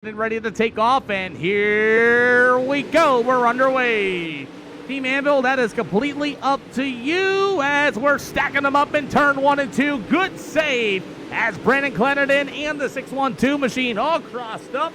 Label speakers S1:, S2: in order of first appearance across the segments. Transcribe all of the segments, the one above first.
S1: ready to take off, and here we go. We're underway. Team Anvil, that is completely up to you as we're stacking them up in turn 1 and 2. Good save as Brandon Clarendon and the 612 machine all crossed up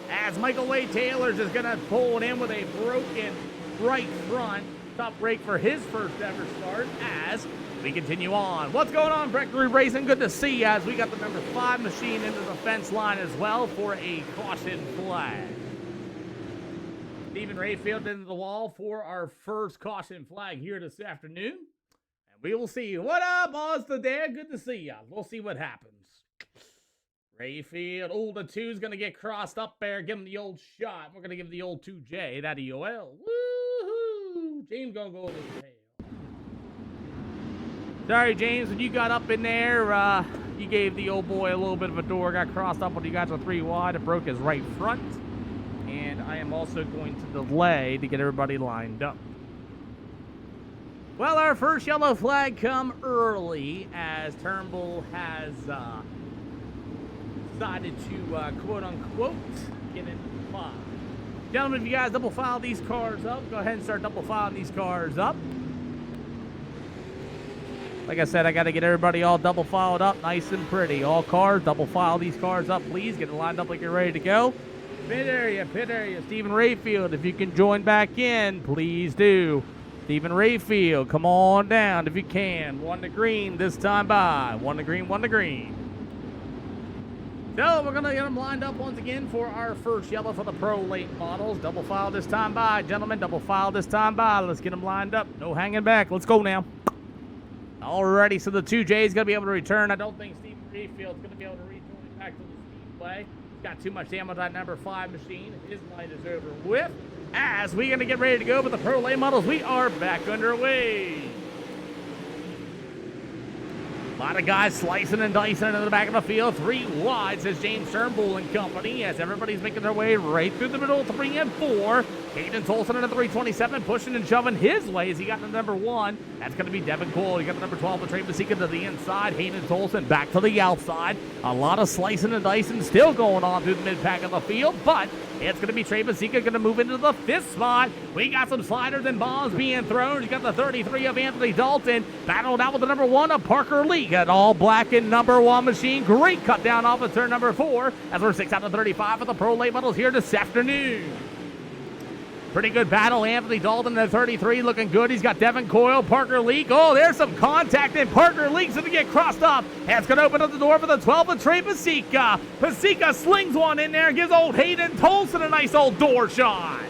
S1: as Michael Wade Taylor's just going to pull it in with a broken right front. Tough break for his first ever start as we continue on. What's going on, Breckry Racing? Good to see you as we got the number 5 machine into the fence line as well for a caution flag. Stephen Rayfield into the wall for our first caution flag here this afternoon. And we will see. What up, Mazda Dad? Good to see you. We'll see what happens. Rayfield. Oh, the 2's going to get crossed up there. Give him the old shot. We're going to give the old 2J, that EOL. Woohoo! James going to go to the tail. Sorry, James, when you got up in there, you gave the old boy a little bit of a door, got crossed up when you got to 3 wide. It broke his right front. And I am also going to delay to get everybody lined up. Well, our first yellow flag come early as Turnbull has decided to, quote-unquote, get into the 5. Gentlemen, if you guys double file these cars up, go ahead and start double filing these cars up. Like I said, I got to get everybody all double filed up nice and pretty. All cars, double file these cars up, please. Get it lined up like you're ready to go. Pit area, Stephen Rayfield. If you can join back in, please do. Stephen Rayfield, come on down if you can. 1 to green this time by. 1 to green, 1 to green. So we're going to get them lined up once again for our first yellow for the Pro Late models. Double file this time by, gentlemen. Double file this time by. Let's get them lined up. No hanging back. Let's go now. Alrighty, so the 2J is going to be able to return. I don't think Stephen Rayfield's going to be able to rejoin back to the Speedway. He's got too much damage on that number 5 machine. His light is over with. As we're going to get ready to go with the Pro Late models, we are back underway. A lot of guys slicing and dicing into the back of the field. 3 wide, says James Turnbull and company, as everybody's making their way right through the middle, 3 and 4. Hayden Tolson in the 327, pushing and shoving his way as he got the number 1. That's going to be Devin Cole. You got the number 12, the Trey Masika to the inside. Hayden Tolson back to the outside. A lot of slicing and dicing still going on through the mid-pack of the field, but it's going to be Trey Masika going to move into the 5th spot. We got some sliders and bombs being thrown. You got the 33 of Anthony Dalton battled out with the number 1 of Parker Lee. Got all black and number 1 machine. Great cut down off of turn number 4 as we're 6 out of 35 for the Pro Late models here this afternoon. Pretty good battle. Anthony Dalton at 33 looking good. He's got Devin Coyle, Parker Leak. Oh, there's some contact, and Parker Leak's going to get crossed up. And it's going to open up the door for the 12 of Trey Masika. Masika slings one in there, gives old Hayden Tolson a nice old door shot.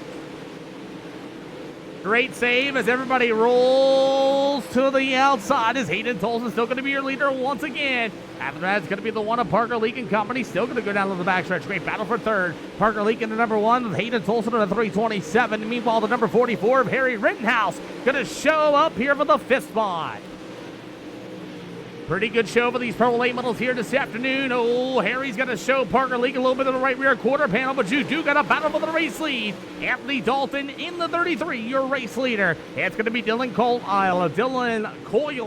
S1: Great save as everybody rolls to the outside. Is Hayden Tolson still going to be your leader once again? After that, it's going to be the 1 of Parker Leak and company. Still going to go down to the backstretch. Great battle for 3rd. Parker Leak in the number 1 with Hayden Tolson in the 327. And meanwhile, the number 44 of Harry Rittenhouse going to show up here for the 5th spot. Pretty good show for these Pro Late models here this afternoon. Oh, Harry's going to show Parker Leak a little bit of the right rear quarter panel, but you do got a battle for the race lead. Anthony Dalton in the 33, your race leader. It's going to be Dylan Coyle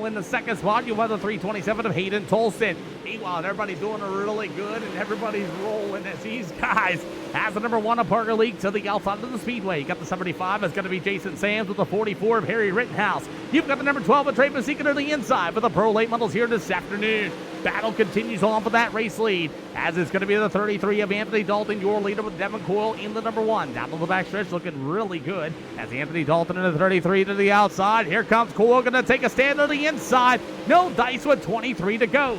S1: in the 2nd spot. You have the 327 of Hayden Tolson. Meanwhile, everybody's doing really good, and everybody's rolling as these guys has the number 1 of Parker Leak to the outside of the Speedway. You got the 75. It's going to be Jason Sams with the 44 of Harry Rittenhouse. You've got the number 12 of Trey Masika to the inside for the Pro Late models here this afternoon. Battle continues on for that race lead as it's going to be the 33 of Anthony Dalton, your leader with Devin Coyle in the number 1. Down to the backstretch looking really good as Anthony Dalton in the 33 to the outside. Here comes Coyle going to take a stand to the inside. No dice with 23 to go.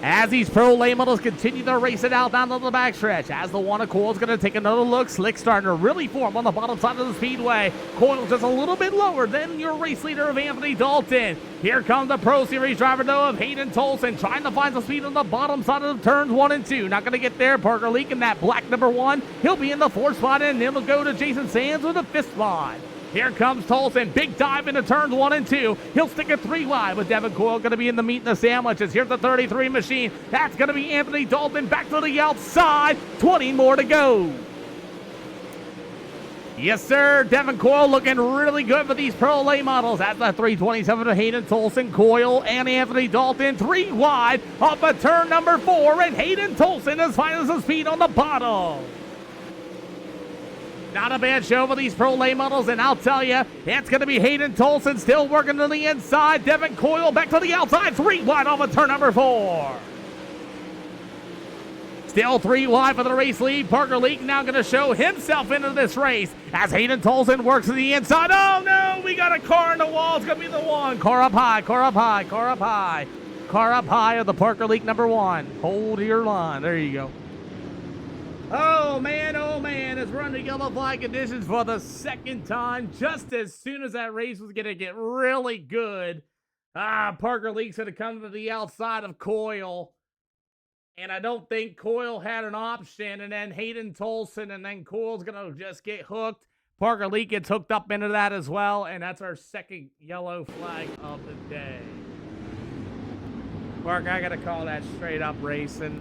S1: As these Pro Late models continue to race it out down to the backstretch, as the 1 of Coyle's going to take another look. Slick starting to really form on the bottom side of the Speedway. Coyle just a little bit lower than your race leader of Anthony Dalton. Here comes the Pro Series driver, though, of Hayden Tolson, trying to find some speed on the bottom side of the turns 1 and 2. Not going to get there. Parker Leak in that black number 1. He'll be in the 4th spot, and it'll go to Jason Sands with the 5th spot. Here comes Tolson. Big dive into turns 1 and 2. He'll stick it 3 wide with Devin Coyle going to be in the meat and the sandwiches. Here's the 33 machine. That's going to be Anthony Dalton back to the outside. 20 more to go. Yes, sir. Devin Coyle looking really good for these Pro late models. At the 327 of Hayden Tolson, Coyle and Anthony Dalton 3 wide off of turn number 4, and Hayden Tolson is finding some speed on the bottom. Not a bad show for these Pro late models, and I'll tell you, it's going to be Hayden Tolson still working to the inside. Devin Coyle back to the outside, 3 wide off of turn number 4. Still 3 wide for the race lead. Parker Leak now going to show himself into this race as Hayden Tolson works to the inside. Oh, no, we got a car in the wall. It's going to be the one. Car up high, car up high, car up high. Car up high of the Parker Leak number 1. Hold your line. There you go. Oh, man, it's running yellow flag conditions for the second time. Just as soon as that race was going to get really good, Parker Leak's going to come to the outside of Coyle. And I don't think Coyle had an option, and then Hayden Tolson, and then Coyle's going to just get hooked. Parker Leak gets hooked up into that as well, and that's our second yellow flag of the day. Mark, I got to call that straight up racing.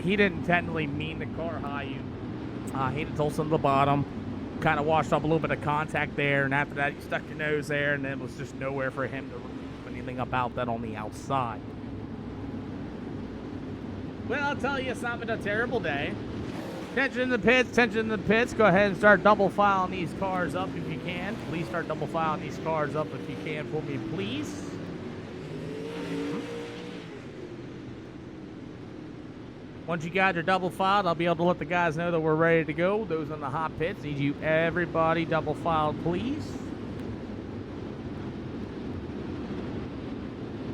S1: He didn't technically mean the car high. Hayden Tolson to the bottom, kind of washed up a little bit of contact there, and after that, he stuck your nose there, and it was just nowhere for him to do anything about that on the outside. Well, I'll tell you, it's not been a terrible day. Tension in the pits, tension in the pits. Go ahead and start double filing these cars up if you can. Please start double filing these cars up if you can for me, please. Once you guys are double filed, I'll be able to let the guys know that we're ready to go. Those in the hot pits, need you everybody double filed, please.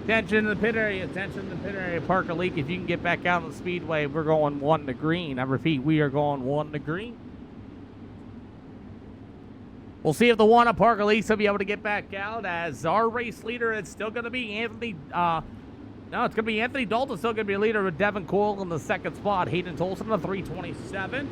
S1: Tension in the pit area, tension in the pit area. Parker Leak, if you can get back out on the speedway, we're going 1 to green. I repeat, we are going 1 to green. We'll see if the one at Parker Leak will be able to get back out. As our race leader, it's still going to be Anthony. No, it's going to be Anthony Dalton, still going to be a leader with Devin Coyle in the second spot. Hayden Tolson on 327.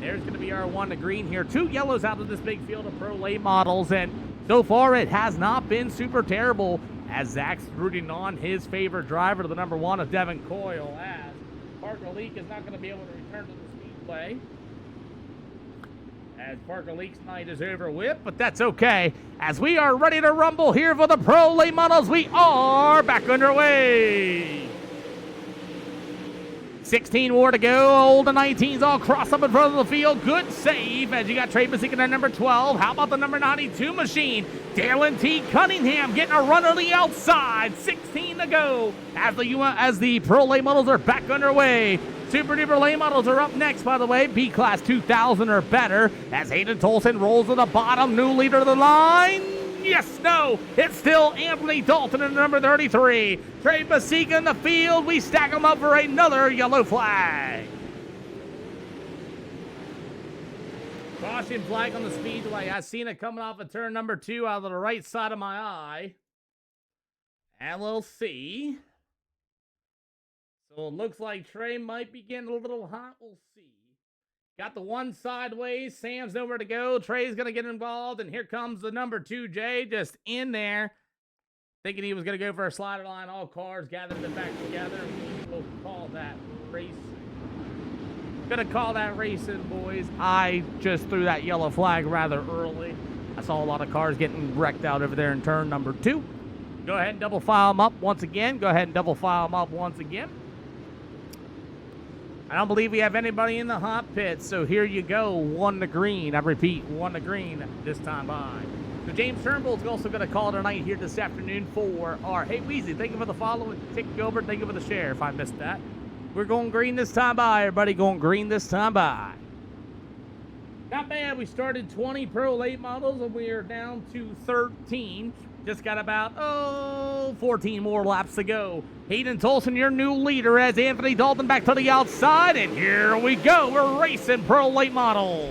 S1: There's going to be our 1 to green here. 2 yellows out of this big field of Pro late models, and so far it has not been super terrible, as Zach's rooting on his favorite driver, the number 1 of Devin Coyle, as Parker Leak is not going to be able to return to the speedway, as Parker Leak's night is over with, but that's okay, as we are ready to rumble here for the Pro late models. We are back underway. 16 more to go. Old 19s all cross up in front of the field. Good save as you got Trey Masick at number 12. How about the number 92 machine? Dalen T. Cunningham getting a run on the outside. 16 to go as the Pro late models are back underway. Super Duper late models are up next, by the way. B-Class 2000 or better as Hayden Tolson rolls to the bottom. New leader of the line. Yes, no, it's still Anthony Dalton in number 33. Trey Masick in the field. We stack them up for another yellow flag. Caution flag on the speedway. I seen it coming off of turn number 2 out of the right side of my eye. And we'll see. So it looks like Trey might be getting a little hot. We'll see. Got the one sideways. Sam's nowhere to go. Trey's going to get involved. And here comes the number 2, Jay, just in there. Thinking he was going to go for a slider line. All cars gathered them back together. We'll call that racing. Going to call that racing, boys. I just threw that yellow flag rather early. I saw a lot of cars getting wrecked out over there in turn number 2. Go ahead and double file them up once again. Go ahead and double file them up once again. I don't believe we have anybody in the hot pits, so here you go, 1 to green. I repeat, 1 to green this time by. So James Turnbull is also going to call it a night here this afternoon for our... Hey, Weezy, thank you for the follow. Tick Gilbert, thank you for the share if I missed that. We're going green this time by, everybody. Going green this time by. Not bad. We started 20 Pro late models, and we are down to 13. Just got about, 14 more laps to go. Hayden Tolson, your new leader, as Anthony Dalton back to the outside. And here we go. We're racing Pro late model.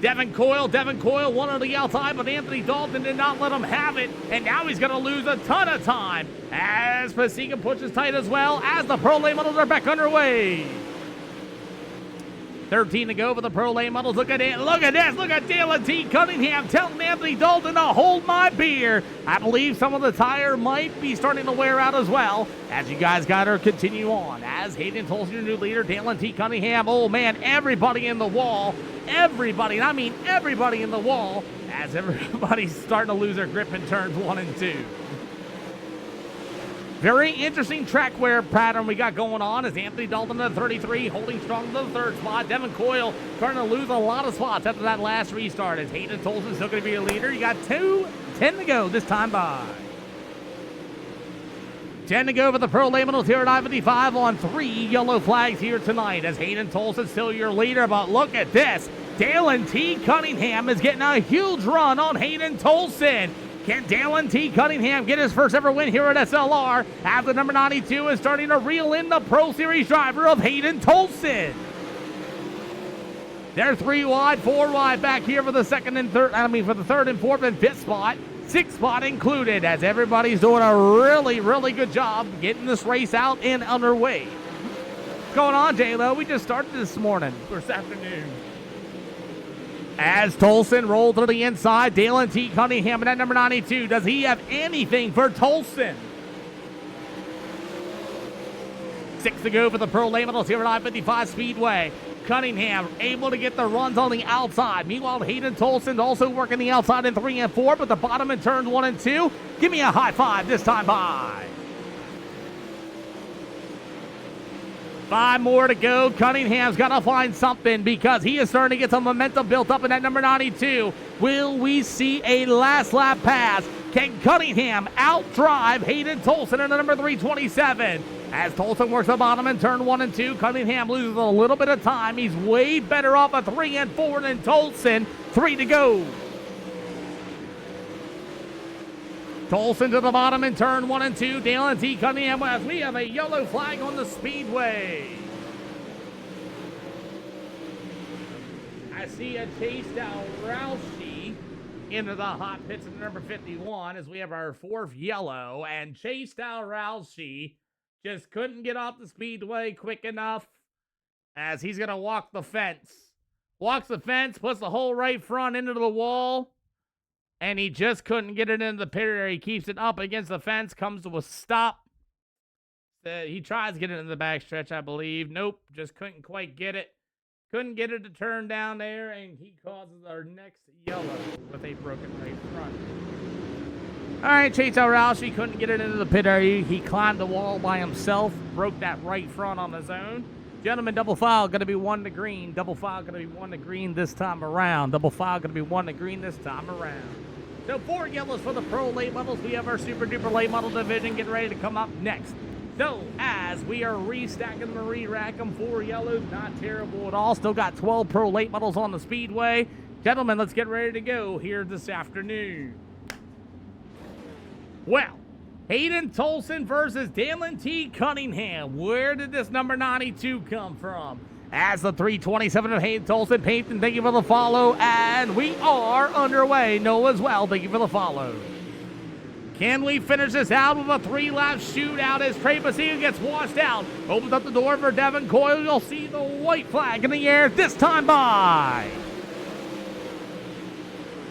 S1: Devin Coyle, one on the outside, but Anthony Dalton did not let him have it. And now he's going to lose a ton of time as Pasiga pushes tight as well as the Pro late models are back underway. 13 to go for the Pro late models. Look at it. Look at this. Look at Dalen T. Cunningham telling Anthony Dalton to hold my beer. I believe some of the tire might be starting to wear out as well. As you guys got to continue on. As Hayden Tolson, your new leader, Dalen T. Cunningham. Oh, man, everybody in the wall. everybody, and I mean everybody in the wall, as everybody's starting to lose their grip in turns 1 and 2. Very interesting track wear pattern we got going on as Anthony Dalton at 33, holding strong to the 3rd spot. Devin Coyle starting to lose a lot of spots after that last restart as Hayden Tolson still going to be a leader. You got 10 to go this time by. 10 to go for the Pro Late Models here at I-55 on 3 yellow flags here tonight as Hayden Tolson still your leader. But look at this. Dalen T. Cunningham is getting a huge run on Hayden Tolson. Can Dalen T. Cunningham get his first ever win here at SLR as the number 92 is starting to reel in the Pro Series driver of Hayden Tolson? They're 3 wide, 4 wide back here for the for the 3rd and 4th and 5th spot. 6th spot included as everybody's doing a really, really good job getting this race out and underway. What's going on, J-Lo? We just started this morning, or this afternoon. As Tolson rolls to the inside, Dalen T. Cunningham at number 92. Does he have anything for Tolson? 6 to go for the Pro Late Models here at I-55 Speedway. Cunningham able to get the runs on the outside. Meanwhile, Hayden Tolson also working the outside in 3 and 4, but the bottom in turns 1 and 2. Give me a high five this time by. 5 more to go. Cunningham's got to find something because he is starting to get some momentum built up in that number 92. Will we see a last lap pass? Can Cunningham outdrive Hayden Tolson in the number 327? As Tolson works the bottom in turn 1 and 2, Cunningham loses a little bit of time. He's way better off at 3 and 4 than Tolson. 3 to go. Tolson to the bottom in turn 1 and 2. Dalen T. Cunningham West. We have a yellow flag on the Speedway. I see a chase down Rousey into the hot pits in number 51 as we have our 4th yellow. And Chase down Rousey just couldn't get off the Speedway quick enough as he's going to walk the fence. Walks the fence, puts the whole right front into the wall. And he just couldn't get it into the pit area. He keeps it up against the fence, comes to a stop. He tries to get it in the backstretch, I believe. Nope, just couldn't quite get it. Couldn't get it to turn down there, and he causes our next yellow with a broken right front. All right, Chase Rousey couldn't get it into the pit area. He climbed the wall by himself, broke that right front on his own. Gentlemen, double file going to be 1 to green. Double file going to be 1 to green this time around. Double file going to be 1 to green this time around. So 4 yellows for the Pro Late Models. We have our Super Duper Late Model division getting ready to come up next. So as we are restacking them and re-rack them, 4 yellows, not terrible at all. Still got 12 Pro Late Models on the Speedway. Gentlemen, let's get ready to go here this afternoon. Well, Hayden Tolson versus Dalen T. Cunningham. Where did this number 92 come from? As the 327 of Hayden Tolson, Peyton, thank you for the follow, and we are underway. Noah as well, thank you for the follow. Can we finish this out with a 3-lap shootout as Trey Basiga gets washed out? Opens up the door for Devin Coyle. You'll see the white flag in the air this time by.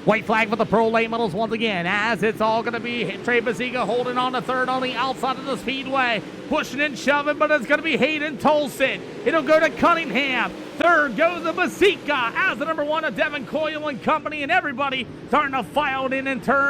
S1: White flag for the Pro Late Models once again, as it's all going to be Trey Basiga holding on to 3rd on the outside of the Speedway. Pushing and shoving, but it's going to be Hayden Tolson. It'll go to Cunningham. 3rd goes to Basiga as the number 1 of Devin Coyle and company, and everybody starting to file in turn.